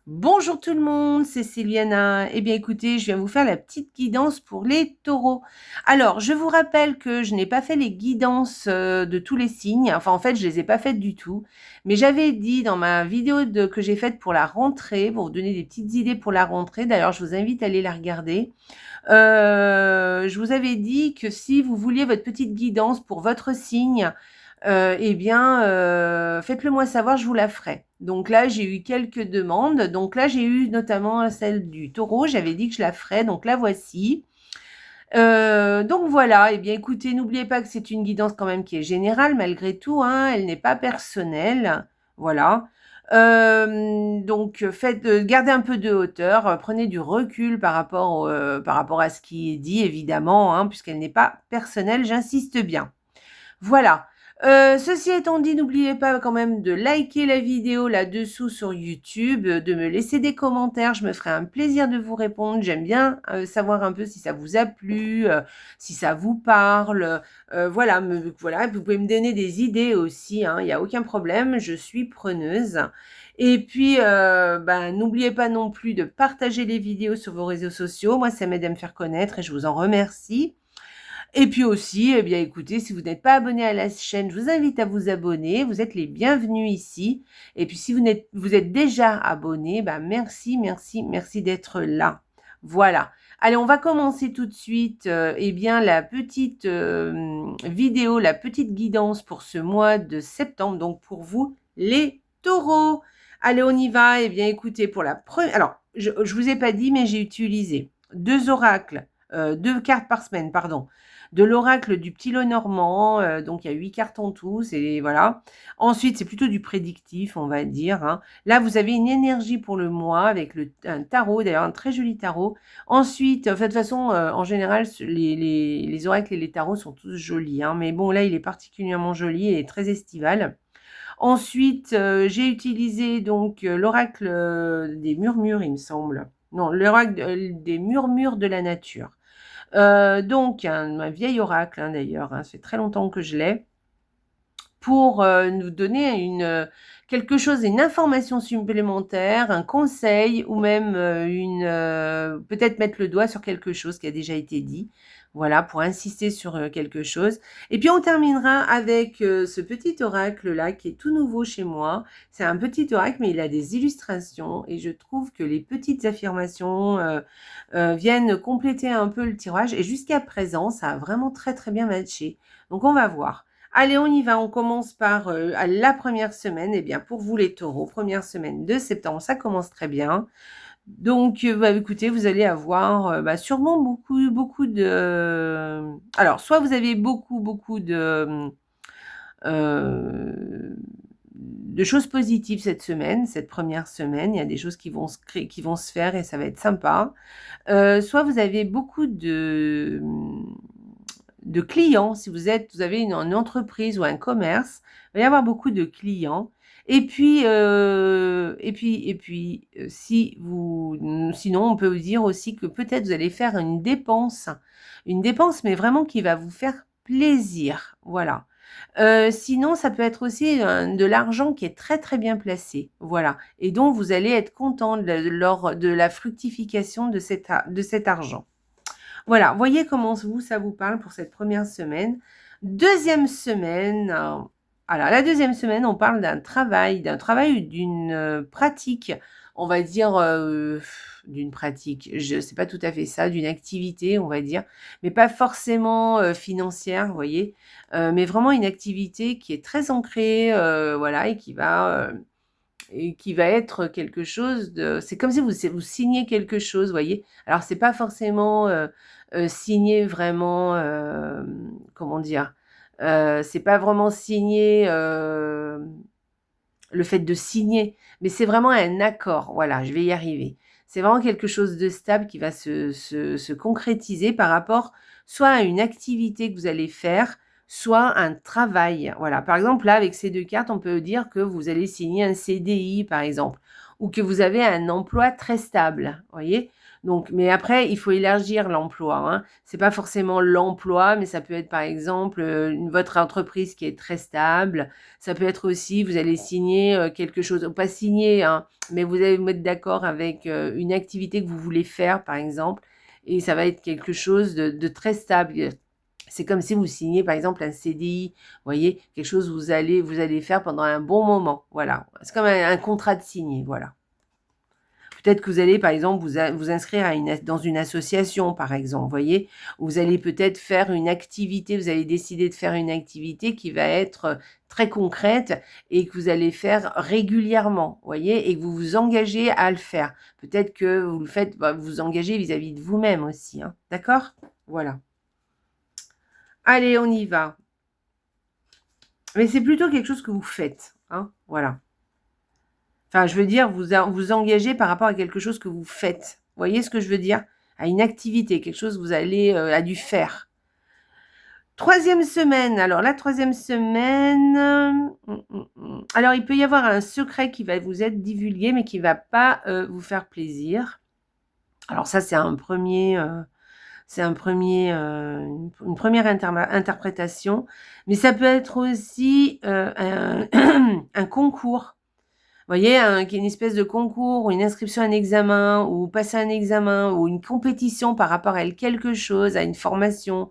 Bonjour tout le monde, c'est Sylviana. Eh bien écoutez, je viens vous faire la petite guidance pour les taureaux. Alors, je vous rappelle que je n'ai pas fait les guidances de tous les signes. Enfin, en fait, je les ai pas faites du tout. Mais j'avais dit dans ma vidéo que j'ai faite pour la rentrée, pour vous donner des petites idées pour la rentrée. D'ailleurs, je vous invite à aller la regarder. Je vous avais dit que si vous vouliez votre petite guidance pour votre signe, eh bien, faites-le moi savoir, je vous la ferai. Donc là, j'ai eu quelques demandes. Donc là, j'ai eu notamment celle du taureau. J'avais dit que je la ferais. Donc la voici. Donc voilà. Eh bien, écoutez, n'oubliez pas que c'est une guidance quand même qui est générale malgré tout, hein. Elle n'est pas personnelle. Voilà. Donc faites, gardez un peu de hauteur, prenez du recul par rapport à ce qui est dit, évidemment, hein, puisqu'elle n'est pas personnelle, j'insiste bien. Voilà. Ceci étant dit, n'oubliez pas quand même de liker la vidéo là-dessous sur YouTube, de me laisser des commentaires. Je me ferai un plaisir de vous répondre. J'aime bien savoir un peu si ça vous a plu, si ça vous parle. Voilà, voilà, vous pouvez me donner des idées aussi, hein, il n'y a aucun problème, je suis preneuse. Et puis, n'oubliez pas non plus de partager les vidéos sur vos réseaux sociaux. Moi, ça m'aide à me faire connaître et je vous en remercie. Et puis aussi, eh bien, écoutez, si vous n'êtes pas abonné à la chaîne, je vous invite à vous abonner. Vous êtes les bienvenus ici. Et puis, si vous êtes déjà abonné, merci, merci, merci d'être là. Voilà. Allez, on va commencer tout de suite, eh bien, la petite vidéo, la petite guidance pour ce mois de septembre. Donc, pour vous, les taureaux. Allez, on y va. Eh bien, écoutez, pour la première... Alors, je ne vous ai pas dit, mais j'ai utilisé deux oracles, deux cartes par semaine, pardon, de l'oracle du petit lot normand, donc il y a 8 cartes en tout, c'est voilà. Ensuite, c'est plutôt du prédictif, on va dire, hein. Là, vous avez une énergie pour le mois avec un tarot, d'ailleurs un très joli tarot. Ensuite, de toute façon, en général, les oracles et les tarots sont tous jolis, hein, mais bon, là, il est particulièrement joli et très estival. Ensuite, j'ai utilisé donc l'oracle des murmures, il me semble. Non, l'oracle des murmures de la nature. Donc, un vieil oracle, hein, d'ailleurs, hein, ça fait très longtemps que je l'ai, pour nous donner quelque chose, une information supplémentaire, un conseil, ou même peut-être mettre le doigt sur quelque chose qui a déjà été dit. Voilà, pour insister sur quelque chose. Et puis, on terminera avec ce petit oracle-là, qui est tout nouveau chez moi. C'est un petit oracle, mais il a des illustrations. Et je trouve que les petites affirmations viennent compléter un peu le tirage. Et jusqu'à présent, ça a vraiment très, très bien matché. Donc, on va voir. Allez, on y va. On commence par la première semaine. Eh bien, pour vous les taureaux, première semaine de septembre, ça commence très bien. Donc, écoutez, vous allez avoir sûrement beaucoup, beaucoup de... Alors, soit vous avez beaucoup, beaucoup de choses positives cette semaine, cette première semaine. Il y a des choses qui vont qui vont se faire et ça va être sympa. Soit vous avez beaucoup de clients, si vous avez une entreprise ou un commerce, il va y avoir beaucoup de clients. Et puis, sinon, on peut vous dire aussi que peut-être vous allez faire une dépense, mais vraiment qui va vous faire plaisir. Voilà. Sinon, ça peut être aussi de l'argent qui est très très bien placé. Voilà. Et donc, vous allez être content lors de la fructification de cet argent. Voilà, voyez comment ça vous parle pour cette première semaine. Deuxième semaine, alors la deuxième semaine, on parle d'un travail ou d'une pratique, on va dire d'une pratique, je ne sais pas tout à fait ça, d'une activité, on va dire, mais pas forcément financière, vous voyez, mais vraiment une activité qui est très ancrée, voilà, et qui va être quelque chose de... C'est comme si vous signez quelque chose, vous voyez. Alors, c'est pas forcément signer vraiment... comment dire c'est pas vraiment signer... le fait de signer, mais c'est vraiment un accord. Voilà, je vais y arriver. C'est vraiment quelque chose de stable qui va se concrétiser par rapport soit à une activité que vous allez faire, soit un travail. Voilà, par exemple, là, avec ces deux cartes, on peut dire que vous allez signer un CDI, par exemple, ou que vous avez un emploi très stable, voyez. Donc, mais après, il faut élargir l'emploi, hein. C'est pas forcément l'emploi, mais ça peut être par exemple votre entreprise qui est très stable. Ça peut être aussi, vous allez signer quelque chose, pas signer, hein, mais vous allez vous mettre d'accord avec une activité que vous voulez faire, par exemple, et ça va être quelque chose de très stable. C'est comme si vous signez, par exemple, un CDI, vous voyez, quelque chose que vous allez faire pendant un bon moment. Voilà, c'est comme un contrat de signé, voilà. Peut-être que vous allez, par exemple, vous inscrire dans une association, par exemple, vous voyez. Vous allez peut-être faire une activité, vous allez décider de faire une activité qui va être très concrète et que vous allez faire régulièrement, vous voyez, et que vous vous engagez à le faire. Peut-être que vous le faites, vous vous engagez vis-à-vis de vous-même aussi, hein, d'accord? Voilà. Allez, on y va. Mais c'est plutôt quelque chose que vous faites, hein, voilà. Enfin, je veux dire, vous engagez par rapport à quelque chose que vous faites. Vous voyez ce que je veux dire? À une activité, quelque chose que vous allez à du faire. Troisième semaine. Alors, la troisième semaine, alors, il peut y avoir un secret qui va vous être divulgué, mais qui ne va pas vous faire plaisir. Alors, ça, c'est une première interprétation. Mais ça peut être aussi un concours. Vous voyez, une espèce de concours ou une inscription à un examen ou passer un examen ou une compétition par rapport à quelque chose, à une formation.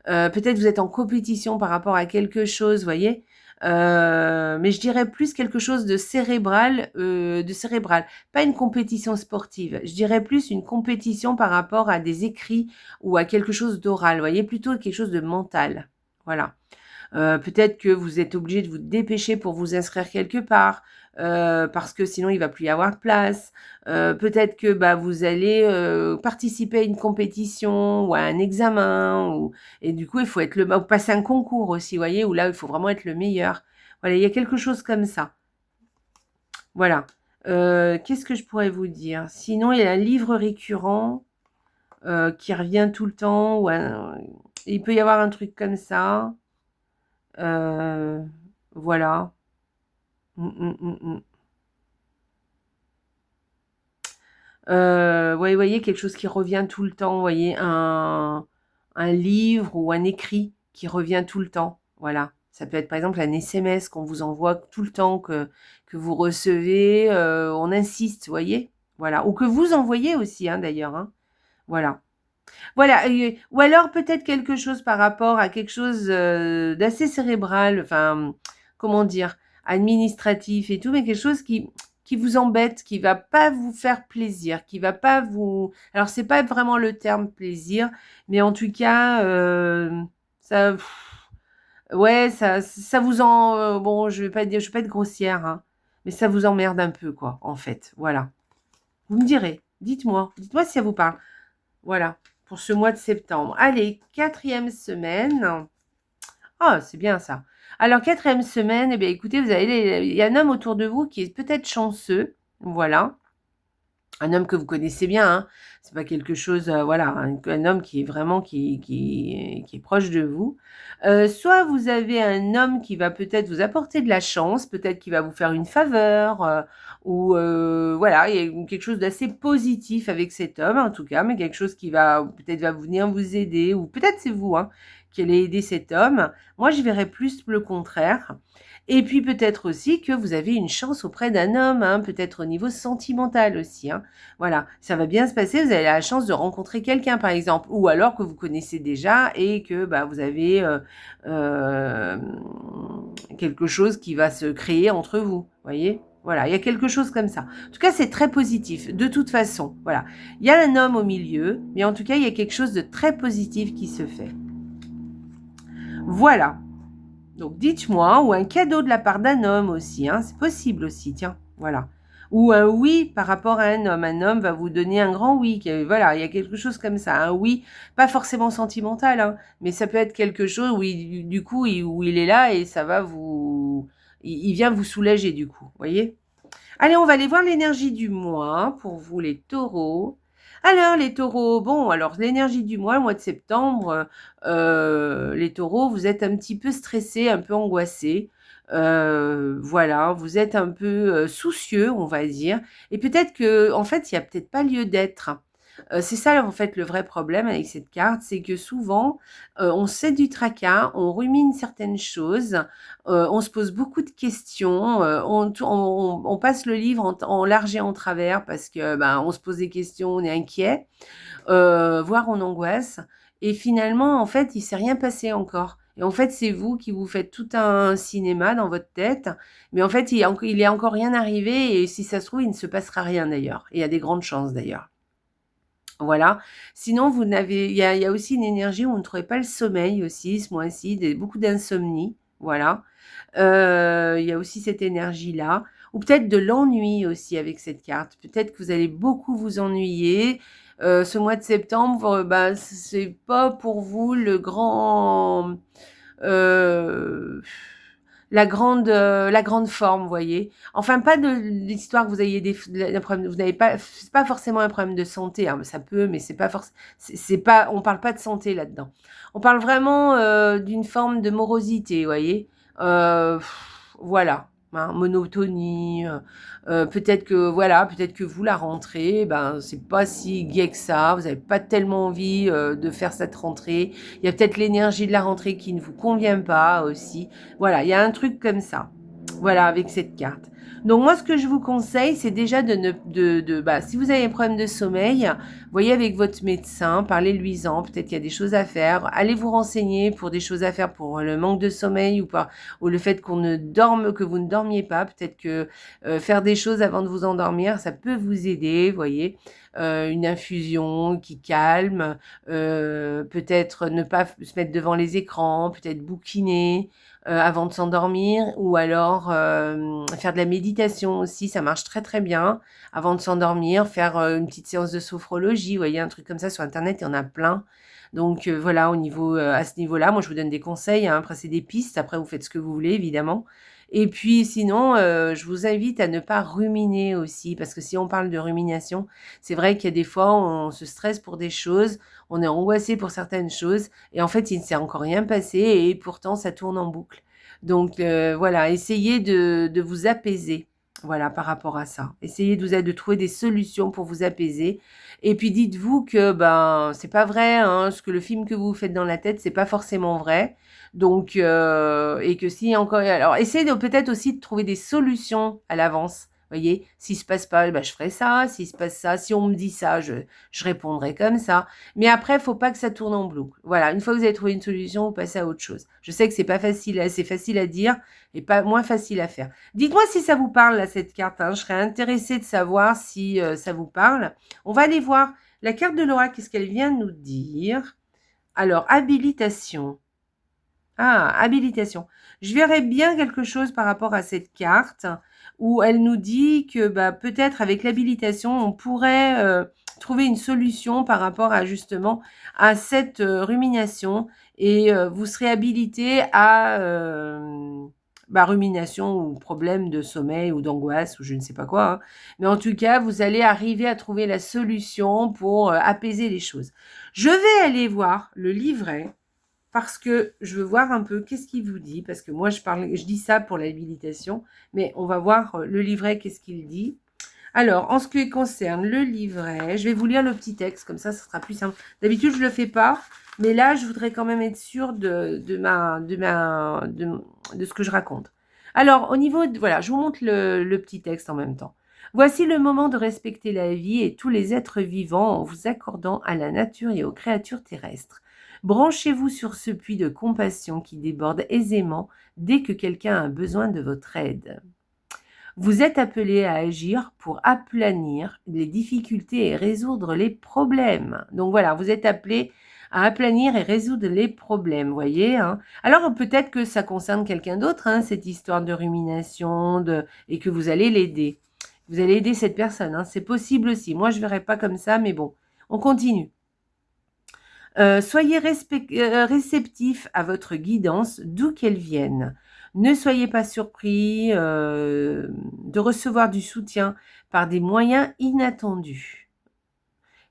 Peut-être vous êtes en compétition par rapport à quelque chose, vous voyez. Mais je dirais plus quelque chose de cérébral, pas une compétition sportive. Je dirais plus une compétition par rapport à des écrits ou à quelque chose d'oral, vous voyez, plutôt quelque chose de mental. Voilà. Peut-être que vous êtes obligé de vous dépêcher pour vous inscrire quelque part, parce que sinon il va plus y avoir de place. Peut-être que vous allez participer à une compétition ou à un examen, et du coup il faut être ou passer un concours aussi, vous voyez, où là il faut vraiment être le meilleur. Voilà, il y a quelque chose comme ça. Voilà. Qu'est-ce que je pourrais vous dire? Sinon, il y a un livre récurrent qui revient tout le temps, il peut y avoir un truc comme ça. Voilà. Mmh, mmh, mmh, mmh. Ouais, vous voyez, quelque chose qui revient tout le temps, vous voyez, un livre ou un écrit qui revient tout le temps, voilà. Ça peut être, par exemple, un SMS qu'on vous envoie tout le temps, que vous recevez, on insiste, vous voyez? Voilà, ou que vous envoyez aussi, hein, d'ailleurs, hein. Voilà. Voilà, ou alors peut-être quelque chose par rapport à quelque chose, d'assez cérébral, enfin, comment dire? Administratif et tout, mais quelque chose qui vous embête, qui va pas vous faire plaisir, qui va pas vous alors c'est pas vraiment le terme plaisir, mais en tout cas, ça ouais, ça vous bon, je vais pas être grossière, hein, mais ça vous emmerde un peu quoi, en fait, voilà. Vous me direz, dites-moi si ça vous parle. Voilà, pour ce mois de septembre. Allez, quatrième semaine. Ah, c'est bien ça. Alors, quatrième semaine, eh bien, écoutez, il y a un homme autour de vous qui est peut-être chanceux. Voilà. Un homme que vous connaissez bien, hein. C'est pas quelque chose, voilà, un homme qui est vraiment qui est proche de vous. Soit vous avez un homme qui va peut-être vous apporter de la chance, peut-être qu'il va vous faire une faveur, ou voilà, il y a quelque chose d'assez positif avec cet homme, en tout cas, mais quelque chose qui va peut-être va venir vous aider, ou peut-être c'est vous, hein, qui allez aider cet homme. Moi, je verrais plus le contraire. Et puis peut-être aussi que vous avez une chance auprès d'un homme, hein, peut-être au niveau sentimental aussi, hein. Voilà, ça va bien se passer, vous avez la chance de rencontrer quelqu'un par exemple, ou alors que vous connaissez déjà et que vous avez euh, quelque chose qui va se créer entre vous, voyez. Voilà, il y a quelque chose comme ça. En tout cas, c'est très positif, de toute façon. Voilà, il y a un homme au milieu, mais en tout cas, il y a quelque chose de très positif qui se fait. Voilà. Donc, dites-moi, ou un cadeau de la part d'un homme aussi, hein, c'est possible aussi, tiens, voilà. Ou un oui par rapport à un homme. Un homme va vous donner un grand oui. Voilà, il y a quelque chose comme ça. Un oui, pas forcément sentimental, hein, mais ça peut être quelque chose où du coup, où il est là et ça va vous... Il vient vous soulager du coup, voyez. Allez, on va aller voir l'énergie du mois pour vous les taureaux. Alors les taureaux, bon, alors l'énergie du mois, le mois de septembre, les taureaux, vous êtes un petit peu stressés, un peu angoissés. Voilà, vous êtes un peu soucieux, on va dire. Et peut-être que, en fait, il n'y a peut-être pas lieu d'être. C'est ça, en fait, le vrai problème avec cette carte, c'est que souvent, on se fait du tracas, on rumine certaines choses, on se pose beaucoup de questions, on passe le livre en large et en travers parce que, ben, on se pose des questions, on est inquiet, voire on angoisse et finalement, en fait, il s'est rien passé encore et en fait, c'est vous qui vous faites tout un cinéma dans votre tête, mais en fait, il est encore rien arrivé et si ça se trouve, il ne se passera rien d'ailleurs et il y a des grandes chances d'ailleurs. Voilà. Sinon, il y a aussi une énergie où on ne trouvait pas le sommeil aussi ce mois-ci, beaucoup d'insomnie. Voilà. Il y a aussi cette énergie-là. Ou peut-être de l'ennui aussi avec cette carte. Peut-être que vous allez beaucoup vous ennuyer. Ce mois de septembre, bah, c'est pas pour vous le grand euh, la grande forme, vous voyez. Enfin, pas de l'histoire que vous ayez des problèmes, vous n'avez pas, c'est pas forcément un problème de santé, hein, ça peut, mais c'est pas forcément, c'est pas, on parle pas de santé là-dedans. On parle vraiment d'une forme de morosité, vous voyez. Voilà, hein, monotonie. Peut-être que voilà, peut-être que vous la rentrée, ben c'est pas si gai que ça. Vous n'avez pas tellement envie de faire cette rentrée. Il y a peut-être l'énergie de la rentrée qui ne vous convient pas aussi. Voilà, il y a un truc comme ça. Voilà, avec cette carte. Donc moi, ce que je vous conseille, c'est déjà bah, si vous avez un problème de sommeil, voyez avec votre médecin, parlez-lui-en, peut-être qu'il y a des choses à faire. Allez vous renseigner pour des choses à faire pour le manque de sommeil ou le fait que vous ne dormiez pas. Peut-être que faire des choses avant de vous endormir, ça peut vous aider, voyez. Une infusion qui calme, peut-être ne pas se mettre devant les écrans, peut-être bouquiner avant de s'endormir, ou alors faire de la méditation aussi, ça marche très très bien. Avant de s'endormir, faire une petite séance de sophrologie, vous voyez, un truc comme ça sur Internet, il y en a plein. Donc voilà, à ce niveau-là, moi je vous donne des conseils, hein, après c'est des pistes, après vous faites ce que vous voulez évidemment. Et puis sinon, je vous invite à ne pas ruminer aussi, parce que si on parle de rumination, c'est vrai qu'il y a des fois, on se stresse pour des choses, on est angoissé pour certaines choses, et en fait, il ne s'est encore rien passé, et pourtant, ça tourne en boucle. Donc voilà, essayez de vous apaiser. Voilà, par rapport à ça. Essayez de trouver des solutions pour vous apaiser. Et puis dites-vous que ben c'est pas vrai, hein, ce que le film que vous faites dans la tête, c'est pas forcément vrai. Donc, et que si encore, alors essayez peut-être aussi de trouver des solutions à l'avance. Voyez, s'il se passe pas, ben, je ferai ça. S'il se passe ça, si on me dit ça, je répondrai comme ça. Mais après, faut pas que ça tourne en boucle. Voilà, une fois que vous avez trouvé une solution, vous passez à autre chose. Je sais que c'est pas facile, c'est facile à dire et pas moins facile à faire. Dites-moi si ça vous parle là cette carte, hein. Je serais intéressée de savoir si ça vous parle. On va aller voir la carte de Laura. Qu'est-ce qu'elle vient de nous dire? Alors, habilitation. Ah, habilitation. Je verrais bien quelque chose par rapport à cette carte où elle nous dit que bah, peut-être avec l'habilitation, on pourrait trouver une solution par rapport à justement à cette rumination et vous serez habilité à bah, rumination ou problème de sommeil ou d'angoisse ou je ne sais pas quoi, hein. Mais en tout cas, vous allez arriver à trouver la solution pour apaiser les choses. Je vais aller voir le livret parce que je veux voir un peu qu'est-ce qu'il vous dit, parce que moi je dis ça pour l'habilitation, mais on va voir le livret, qu'est-ce qu'il dit. Alors, en ce qui concerne le livret, je vais vous lire le petit texte, comme ça sera plus simple. D'habitude, je ne le fais pas, mais là, je voudrais quand même être sûre de ce que je raconte. Alors, au niveau voilà, je vous montre le petit texte en même temps. Voici le moment de respecter la vie et tous les êtres vivants en vous accordant à la nature et aux créatures terrestres. Branchez-vous sur ce puits de compassion qui déborde aisément dès que quelqu'un a besoin de votre aide. Vous êtes appelé à agir pour aplanir les difficultés et résoudre les problèmes. Donc voilà, vous êtes appelé à aplanir et résoudre les problèmes, voyez, hein. Alors peut-être que ça concerne quelqu'un d'autre, hein, cette histoire de rumination, et que vous allez l'aider. Vous allez aider cette personne, hein, c'est possible aussi. Moi, je ne verrai pas comme ça, mais bon, on continue. Soyez réceptif à votre guidance, d'où qu'elle vienne. Ne soyez pas surpris de recevoir du soutien par des moyens inattendus.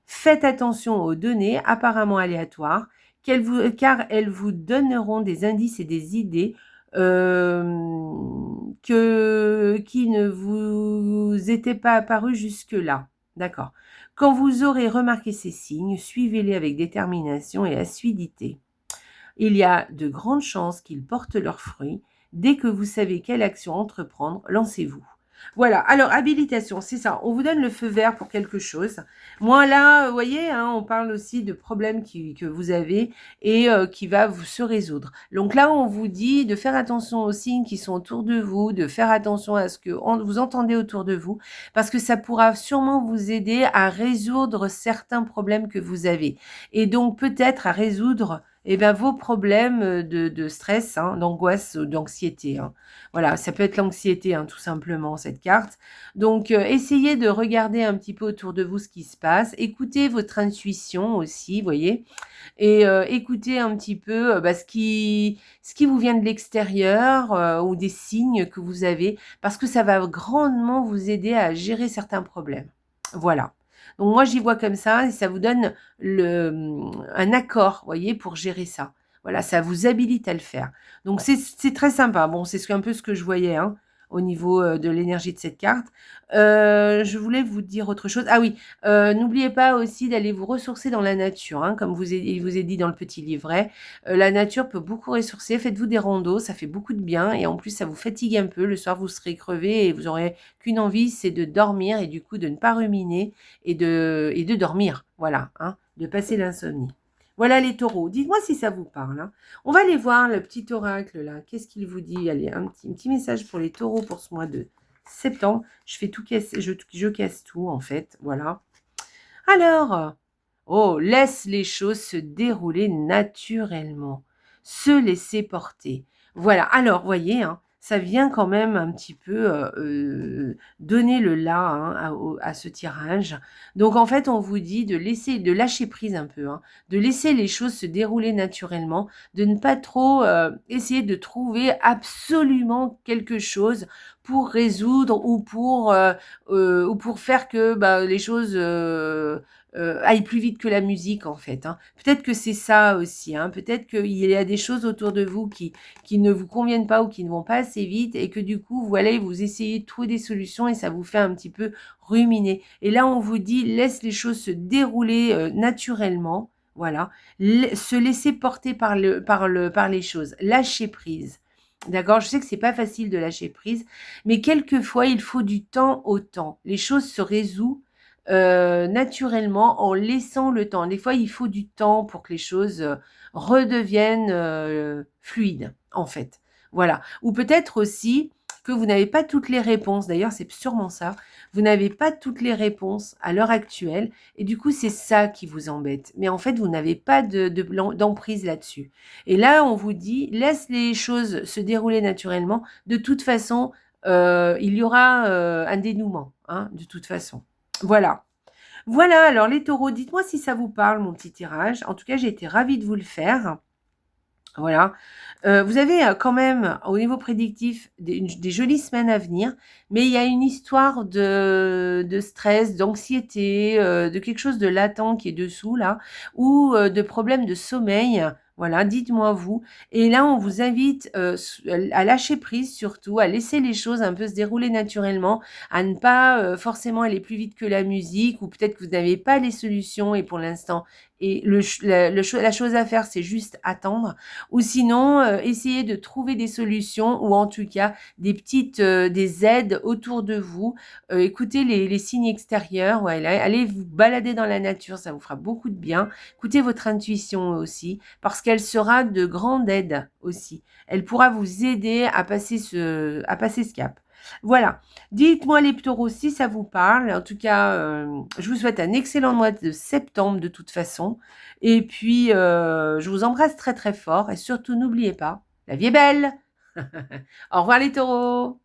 Faites attention aux données apparemment aléatoires, car elles vous donneront des indices et des idées qui ne vous étaient pas apparus jusque-là. D'accord. Quand vous aurez remarqué ces signes, suivez-les avec détermination et assiduité. Il y a de grandes chances qu'ils portent leurs fruits. Dès que vous savez quelle action entreprendre, lancez-vous. Voilà, alors habilitation, c'est ça. On vous donne le feu vert pour quelque chose. Moi là, vous voyez, hein, on parle aussi de problèmes que vous avez et qui va se résoudre. Donc là, on vous dit de faire attention aux signes qui sont autour de vous, de faire attention à ce que vous entendez autour de vous, parce que ça pourra sûrement vous aider à résoudre certains problèmes que vous avez. Et donc peut-être à résoudre vos problèmes de stress, hein, d'angoisse, d'anxiété. Hein. Voilà, ça peut être l'anxiété, hein, tout simplement, cette carte. Donc, essayez de regarder un petit peu autour de vous ce qui se passe. Écoutez votre intuition aussi, vous voyez, et écoutez un petit peu ce qui vous vient de l'extérieur ou des signes que vous avez, parce que ça va grandement vous aider à gérer certains problèmes. Voilà. Donc moi, j'y vois comme ça et ça vous donne un accord, voyez, pour gérer ça. Voilà, ça vous habilite à le faire. Donc c'est très sympa. Bon, c'est un peu ce que je voyais hein, au niveau de l'énergie de cette carte. Je voulais vous dire autre chose. Ah oui, n'oubliez pas aussi d'aller vous ressourcer dans la nature, hein, comme il vous est dit dans le petit livret. La nature peut beaucoup ressourcer. Faites-vous des randos, ça fait beaucoup de bien et en plus ça vous fatigue un peu. Le soir, vous serez crevé et vous aurez qu'une envie, c'est de dormir et du coup de ne pas ruminer et de dormir. Voilà, hein, de passer l'insomnie. Voilà les taureaux. Dites-moi si ça vous parle. Hein. On va aller voir le petit oracle là. Qu'est-ce qu'il vous dit? Allez, un petit message pour les taureaux pour ce mois de septembre. Je fais tout casser, je casse tout en fait. Voilà. Alors, oh, laisse les choses se dérouler naturellement. Se laisser porter. Voilà. Alors, voyez, hein, ça vient quand même un petit peu donner le là hein, à ce tirage. Donc, en fait, on vous dit de lâcher prise un peu, hein, de laisser les choses se dérouler naturellement, de ne pas trop essayer de trouver absolument quelque chose pour résoudre ou pour faire que les choses aillent plus vite que la musique en fait. Hein. Peut-être que c'est ça aussi. Hein. Peut-être qu'il y a des choses autour de vous qui ne vous conviennent pas ou qui ne vont pas assez vite et que du coup, voilà, vous essayez de trouver des solutions et ça vous fait un petit peu ruminer. Et là, on vous dit, laisse les choses se dérouler naturellement. Voilà. Se laisser porter par les choses. Lâcher prise. D'accord, je sais que c'est pas facile de lâcher prise, mais quelquefois il faut du temps au temps. Les choses se résolvent naturellement en laissant le temps. Des fois, il faut du temps pour que les choses redeviennent fluides, en fait. Voilà. Ou peut-être aussi que vous n'avez pas toutes les réponses. D'ailleurs, c'est sûrement ça. Vous n'avez pas toutes les réponses à l'heure actuelle. Et du coup, c'est ça qui vous embête. Mais en fait, vous n'avez pas d'emprise là-dessus. Et là, on vous dit, laisse les choses se dérouler naturellement. De toute façon, il y aura un dénouement, hein, de toute façon. Voilà. Voilà, alors les taureaux, dites-moi si ça vous parle, mon petit tirage. En tout cas, j'ai été ravie de vous le faire. Voilà. Vous avez quand même, au niveau prédictif, des jolies semaines à venir, mais il y a une histoire de stress, d'anxiété, de quelque chose de latent qui est dessous, là, ou de problèmes de sommeil. Voilà, dites-moi vous. Et là, on vous invite à lâcher prise surtout, à laisser les choses un peu se dérouler naturellement, à ne pas forcément aller plus vite que la musique, ou peut-être que vous n'avez pas les solutions et pour l'instant, et la chose à faire, c'est juste attendre ou sinon essayez de trouver des solutions ou en tout cas des aides autour de vous. Écoutez les signes extérieurs, ouais, allez vous balader dans la nature, ça vous fera beaucoup de bien. Écoutez votre intuition aussi parce qu'elle sera de grande aide aussi. Elle pourra vous aider à passer ce cap. Voilà, dites-moi les taureaux si ça vous parle. En tout cas, je vous souhaite un excellent mois de septembre de toute façon. Et puis, je vous embrasse très très fort. Et surtout, n'oubliez pas, la vie est belle. Au revoir les taureaux.